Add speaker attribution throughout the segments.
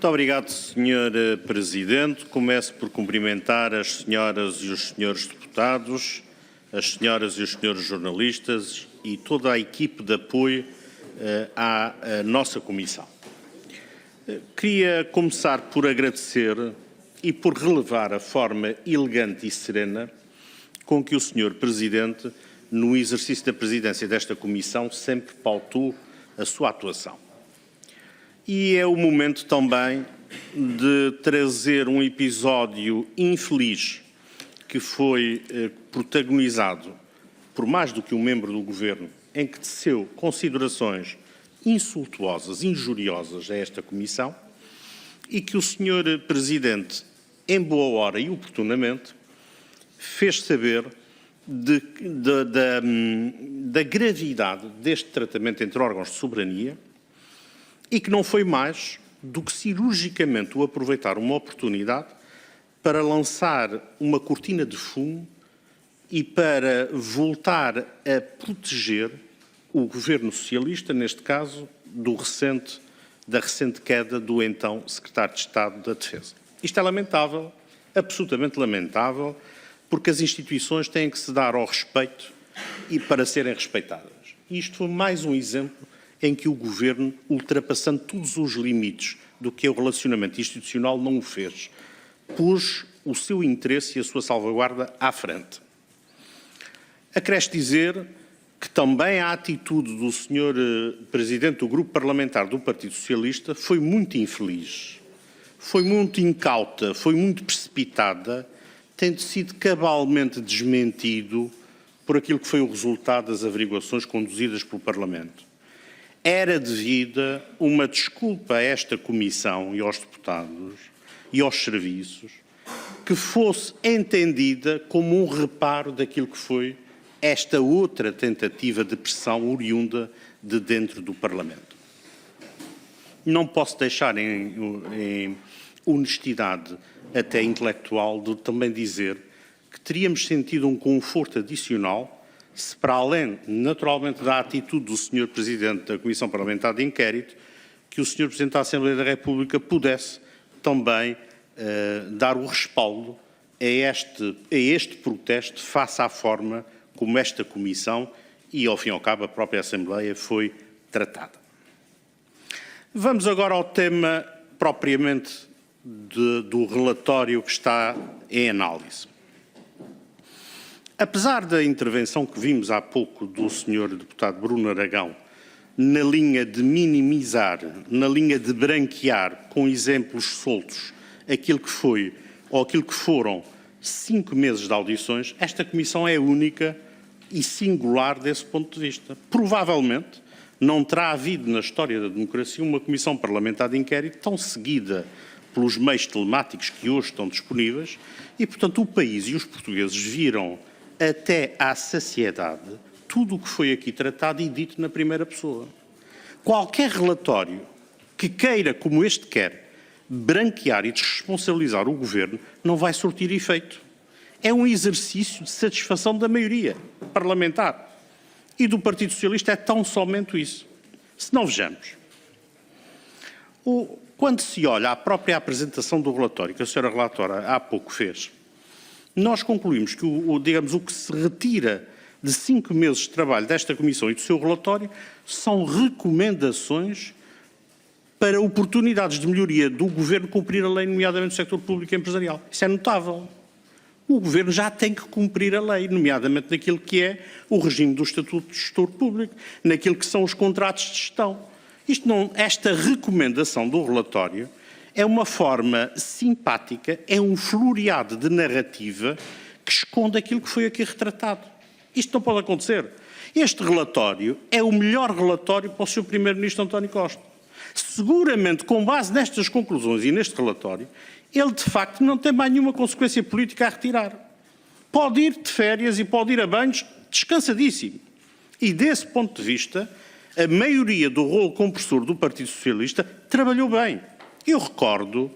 Speaker 1: Muito obrigado, Sr. Presidente. Começo por cumprimentar as senhoras e os senhores deputados, as senhoras e os senhores jornalistas e toda a equipe de apoio à nossa Comissão. Queria começar por agradecer e por relevar a forma elegante e serena com que o Sr. Presidente, no exercício da presidência desta Comissão, sempre pautou a sua atuação. E é o momento também de trazer um episódio infeliz que foi protagonizado por mais do que um membro do Governo, em que teceu considerações insultuosas, injuriosas a esta Comissão, e que o Sr. Presidente, em boa hora e oportunamente, fez saber da gravidade deste tratamento entre órgãos de soberania e que não foi mais do que cirurgicamente o aproveitar uma oportunidade para lançar uma cortina de fumo e para voltar a proteger o governo socialista, neste caso, da recente queda do então Secretário de Estado da Defesa. Isto é lamentável, absolutamente lamentável, porque as instituições têm que se dar ao respeito e para serem respeitadas. Isto foi mais um exemplo em que o Governo, ultrapassando todos os limites do que é o relacionamento institucional, não o fez. Pôs o seu interesse e a sua salvaguarda à frente. Acresce dizer que também a atitude do Sr. Presidente do Grupo Parlamentar do Partido Socialista foi muito infeliz, foi muito incauta, foi muito precipitada, tendo sido cabalmente desmentido por aquilo que foi o resultado das averiguações conduzidas pelo Parlamento. Era devida uma desculpa a esta Comissão e aos deputados e aos serviços que fosse entendida como um reparo daquilo que foi esta outra tentativa de pressão oriunda de dentro do Parlamento. Não posso deixar em honestidade até intelectual de também dizer que teríamos sentido um conforto adicional se, para além, naturalmente, da atitude do Sr. Presidente da Comissão Parlamentar de Inquérito, que o Sr. Presidente da Assembleia da República pudesse também dar o respaldo a este protesto face à forma como esta Comissão e, ao fim e ao cabo, a própria Assembleia foi tratada. Vamos agora ao tema propriamente do relatório que está em análise. Apesar da intervenção que vimos há pouco do Sr. Deputado Bruno Aragão, na linha de minimizar, na linha de branquear com exemplos soltos aquilo que foi ou aquilo que foram 5 meses de audições, esta Comissão é única e singular desse ponto de vista. Provavelmente não terá havido na história da democracia uma Comissão Parlamentar de Inquérito tão seguida pelos meios telemáticos que hoje estão disponíveis e, portanto, o país e os portugueses viram até à saciedade tudo o que foi aqui tratado e dito na primeira pessoa. Qualquer relatório que queira, como este quer, branquear e desresponsabilizar o Governo não vai surtir efeito. É um exercício de satisfação da maioria parlamentar. E do Partido Socialista é tão somente isso. Se não vejamos. Quando se olha à própria apresentação do relatório que a Sra. Relatora há pouco fez, nós concluímos que o que se retira de 5 meses de trabalho desta Comissão e do seu relatório são recomendações para oportunidades de melhoria do Governo cumprir a lei, nomeadamente no sector público e empresarial. Isso é notável. O Governo já tem que cumprir a lei, nomeadamente naquilo que é o regime do Estatuto de Gestor Público, naquilo que são os contratos de gestão. Esta recomendação do relatório é uma forma simpática, é um floreado de narrativa que esconde aquilo que foi aqui retratado. Isto não pode acontecer. Este relatório é o melhor relatório para o Sr. Primeiro-Ministro António Costa. Seguramente, com base nestas conclusões e neste relatório, ele de facto não tem mais nenhuma consequência política a retirar. Pode ir de férias e pode ir a banhos descansadíssimo. E desse ponto de vista, a maioria do rolo compressor do Partido Socialista trabalhou bem. Eu recordo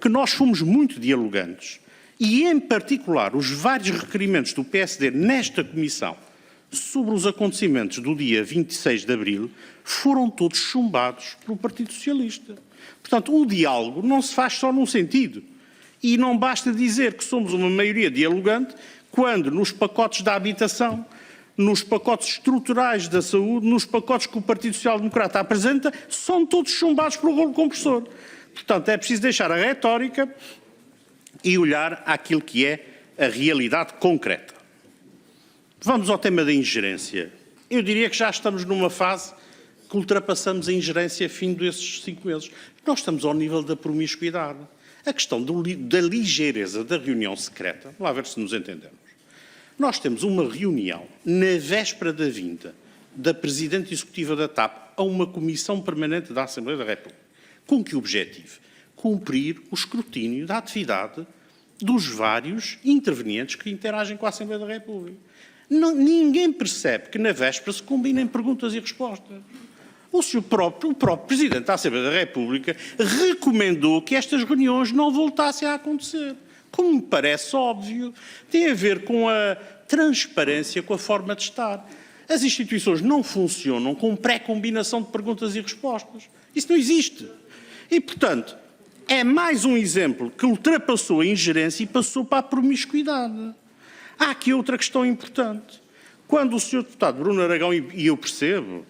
Speaker 1: que nós fomos muito dialogantes e, em particular, os vários requerimentos do PSD nesta Comissão sobre os acontecimentos do dia 26 de abril foram todos chumbados pelo Partido Socialista. Portanto, o diálogo não se faz só num sentido. E não basta dizer que somos uma maioria dialogante quando nos pacotes da habitação, nos pacotes estruturais da saúde, nos pacotes que o Partido Social Democrata apresenta, são todos chumbados pelo rolo compressor. Portanto, é preciso deixar a retórica e olhar àquilo que é a realidade concreta. Vamos ao tema da ingerência. Eu diria que já estamos numa fase que ultrapassamos a ingerência fim desses 5 meses. Nós estamos ao nível da promiscuidade. A questão da ligeireza da reunião secreta, vamos lá ver se nos entendemos. Nós temos uma reunião na véspera da vinda da Presidente Executiva da TAP a uma Comissão Permanente da Assembleia da República. Com que objetivo? Cumprir o escrutínio da atividade dos vários intervenientes que interagem com a Assembleia da República. Ninguém percebe que na véspera se combinem perguntas e respostas. O próprio Presidente da Assembleia da República recomendou que estas reuniões não voltassem a acontecer. Como me parece óbvio, tem a ver com a transparência, com a forma de estar. As instituições não funcionam com pré-combinação de perguntas e respostas. Isso não existe. E, portanto, é mais um exemplo que ultrapassou a ingerência e passou para a promiscuidade. Há aqui outra questão importante. Quando o Sr. Deputado Bruno Aragão, e eu percebo,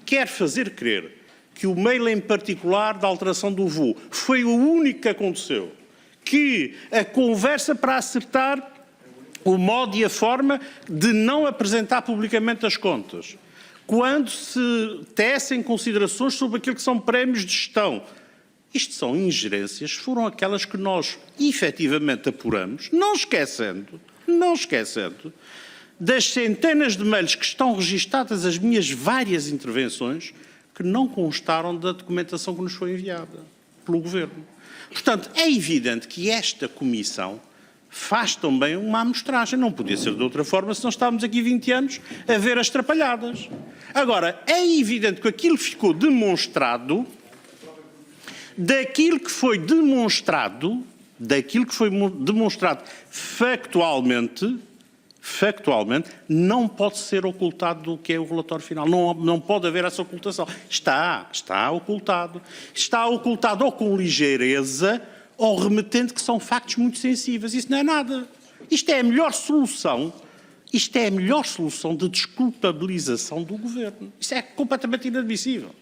Speaker 1: quer fazer crer que o mail em particular da alteração do voo foi o único que aconteceu, que a conversa para acertar o modo e a forma de não apresentar publicamente as contas, quando se tecem considerações sobre aquilo que são prémios de gestão, isto são ingerências, foram aquelas que nós efetivamente apuramos, não esquecendo das centenas de mails que estão registadas as minhas várias intervenções que não constaram da documentação que nos foi enviada pelo Governo. Portanto, é evidente que esta Comissão faz também uma amostragem. Não podia ser de outra forma se não estávamos aqui 20 anos a ver as trapalhadas. Agora, é evidente que aquilo ficou demonstrado, daquilo que foi demonstrado factualmente, não pode ser ocultado do que é o relatório final. Não pode haver essa ocultação. Está ocultado. Está ocultado ou com ligeireza ou remetendo que são factos muito sensíveis. Isso não é nada. Isto é a melhor solução de desculpabilização do Governo. Isso é completamente inadmissível.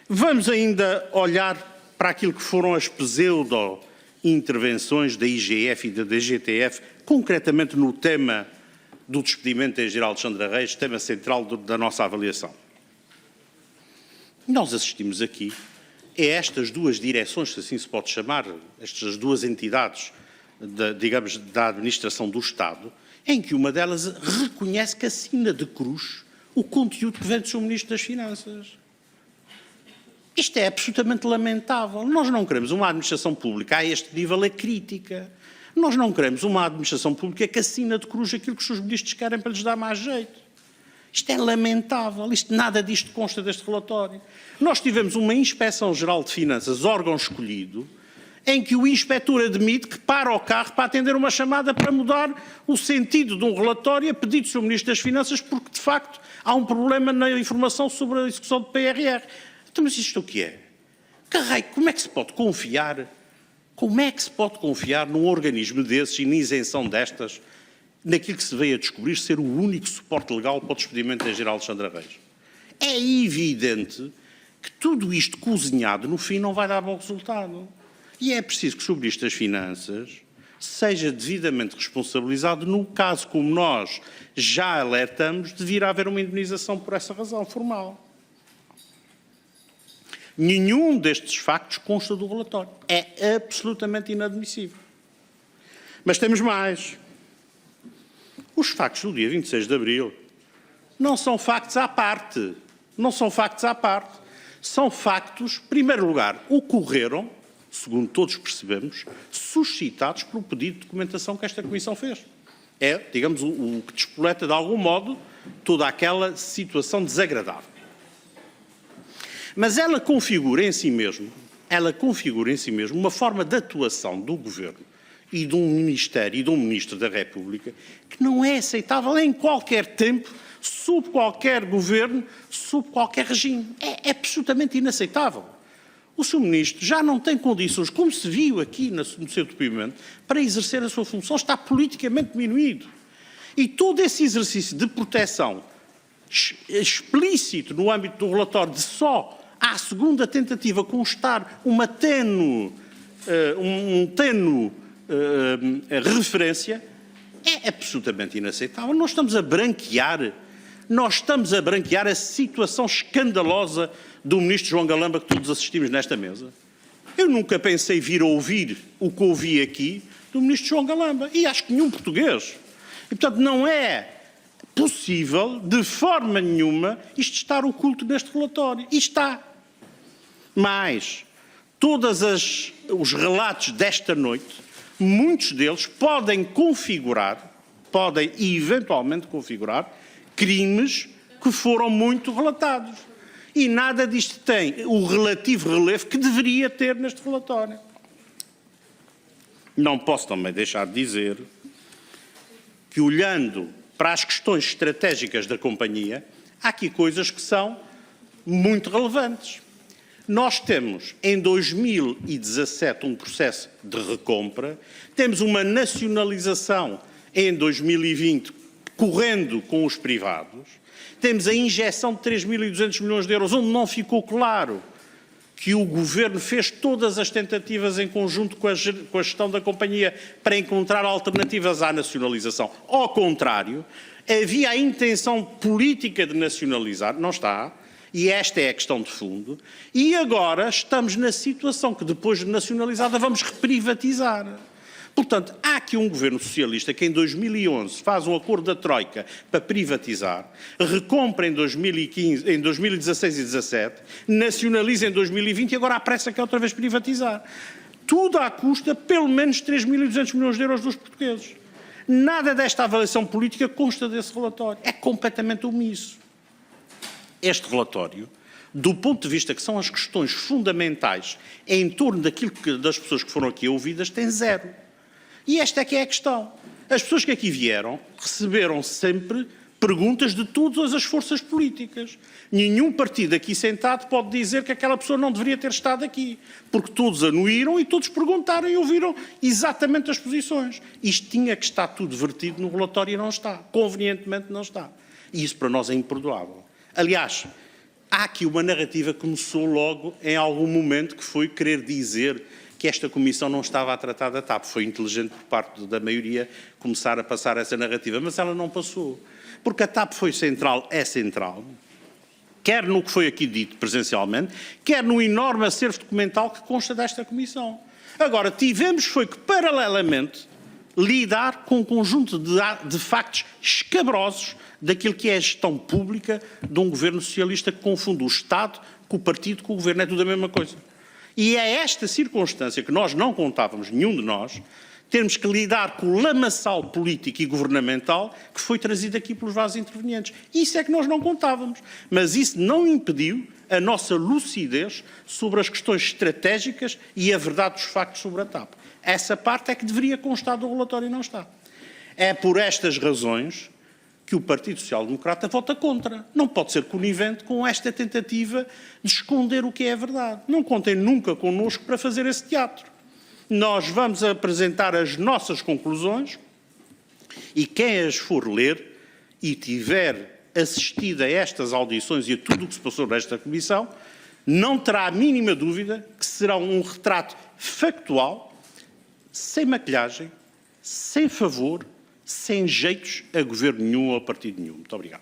Speaker 1: Vamos ainda olhar para aquilo que foram as pseudo-intervenções da IGF e da DGTF, concretamente no tema do despedimento da Engenheira Alexandra Reis, tema central da nossa avaliação. Nós assistimos aqui a estas duas direções, se assim se pode chamar, estas duas entidades, digamos, da administração do Estado, em que uma delas reconhece que assina de cruz o conteúdo que vem do Sr. Ministro das Finanças. Isto é absolutamente lamentável. Nós não queremos uma administração pública a este nível é crítica. Nós não queremos uma administração pública que assina de cruz aquilo que os seus ministros querem para lhes dar mais jeito. Isto é lamentável. Nada disto consta deste relatório. Nós tivemos uma Inspeção-Geral de Finanças, órgão escolhido, em que o inspetor admite que para o carro para atender uma chamada para mudar o sentido de um relatório a pedido do Sr. Ministro das Finanças porque, de facto, há um problema na informação sobre a execução do PRR. Então, mas isto o que é? Como é que se pode confiar? Como é que se pode confiar num organismo desses e na isenção destas, naquilo que se veio a descobrir ser o único suporte legal para o despedimento da Engenheira Alexandra Reis? É evidente que tudo isto cozinhado, no fim, não vai dar bom resultado. E é preciso que o Sr. Ministro das Finanças seja devidamente responsabilizado no caso, como nós já alertamos, de vir a haver uma indenização por essa razão formal. Nenhum destes factos consta do relatório. É absolutamente inadmissível. Mas temos mais. Os factos do dia 26 de abril não são factos à parte. São factos, em primeiro lugar, ocorreram, segundo todos percebemos, suscitados pelo pedido de documentação que esta Comissão fez. É, digamos, o que despoleta de algum modo toda aquela situação desagradável. Mas ela configura em si mesmo uma forma de atuação do Governo e de um Ministério e de um Ministro da República que não é aceitável em qualquer tempo, sob qualquer governo, sob qualquer regime. É absolutamente inaceitável. O Sr. Ministro já não tem condições, como se viu aqui no seu depoimento, para exercer a sua função, está politicamente diminuído. E todo esse exercício de proteção explícito no âmbito do relatório de só à segunda tentativa constar uma tênue referência é absolutamente inaceitável. Nós estamos a branquear a situação escandalosa do Ministro João Galamba que todos assistimos nesta mesa. Eu nunca pensei vir a ouvir o que ouvi aqui do Ministro João Galamba, e acho que nenhum português. E, portanto, não é possível, de forma nenhuma, isto estar oculto neste relatório. E está. Mas, todos os relatos desta noite, muitos deles podem eventualmente configurar, crimes que foram muito relatados. E nada disto tem o relativo relevo que deveria ter neste relatório. Não posso também deixar de dizer que, olhando para as questões estratégicas da companhia, há aqui coisas que são muito relevantes. Nós temos, em 2017, um processo de recompra, temos uma nacionalização em 2020, correndo com os privados, temos a injeção de 3.200 milhões de euros, onde não ficou claro que o Governo fez todas as tentativas em conjunto com a gestão da companhia para encontrar alternativas à nacionalização. Ao contrário, havia a intenção política de nacionalizar, não está, e esta é a questão de fundo, e agora estamos na situação que depois de nacionalizada vamos reprivatizar. Portanto, há aqui um governo socialista que em 2011 faz um acordo da Troika para privatizar, recompra em 2015, em 2016 e 2017, nacionaliza em 2020 e agora há pressa que é outra vez privatizar. Tudo à custa, pelo menos, 3.200 milhões de euros dos portugueses. Nada desta avaliação política consta desse relatório. É completamente omisso. Este relatório, do ponto de vista que são as questões fundamentais em torno daquilo das pessoas que foram aqui ouvidas, tem zero. E esta é que é a questão. As pessoas que aqui vieram receberam sempre perguntas de todas as forças políticas. Nenhum partido aqui sentado pode dizer que aquela pessoa não deveria ter estado aqui, porque todos anuíram e todos perguntaram e ouviram exatamente as posições. Isto tinha que estar tudo vertido no relatório e não está. Convenientemente não está. E isso para nós é imperdoável. Aliás, há aqui uma narrativa que começou logo em algum momento, que foi querer dizer que esta Comissão não estava a tratar da TAP. Foi inteligente por parte da maioria começar a passar essa narrativa, mas ela não passou. Porque a TAP foi central, é central, quer no que foi aqui dito presencialmente, quer no enorme acervo documental que consta desta Comissão. Agora, tivemos foi que, paralelamente, lidar com um conjunto de factos escabrosos daquilo que é a gestão pública de um governo socialista que confunde o Estado com o partido, com o governo, é tudo a mesma coisa. E é esta circunstância que nós não contávamos, nenhum de nós, termos que lidar com o lamaçal político e governamental que foi trazido aqui pelos vários intervenientes. Isso é que nós não contávamos. Mas isso não impediu a nossa lucidez sobre as questões estratégicas e a verdade dos factos sobre a TAP. Essa parte é que deveria constar do relatório e não está. É por estas razões que o Partido Social Democrata vota contra. Não pode ser conivente com esta tentativa de esconder o que é a verdade. Não contem nunca connosco para fazer esse teatro. Nós vamos apresentar as nossas conclusões e quem as for ler e tiver assistido a estas audições e a tudo o que se passou nesta Comissão, não terá a mínima dúvida que será um retrato factual, sem maquilhagem, sem favor, sem jeitos a governo nenhum ou a partido nenhum. Muito obrigado.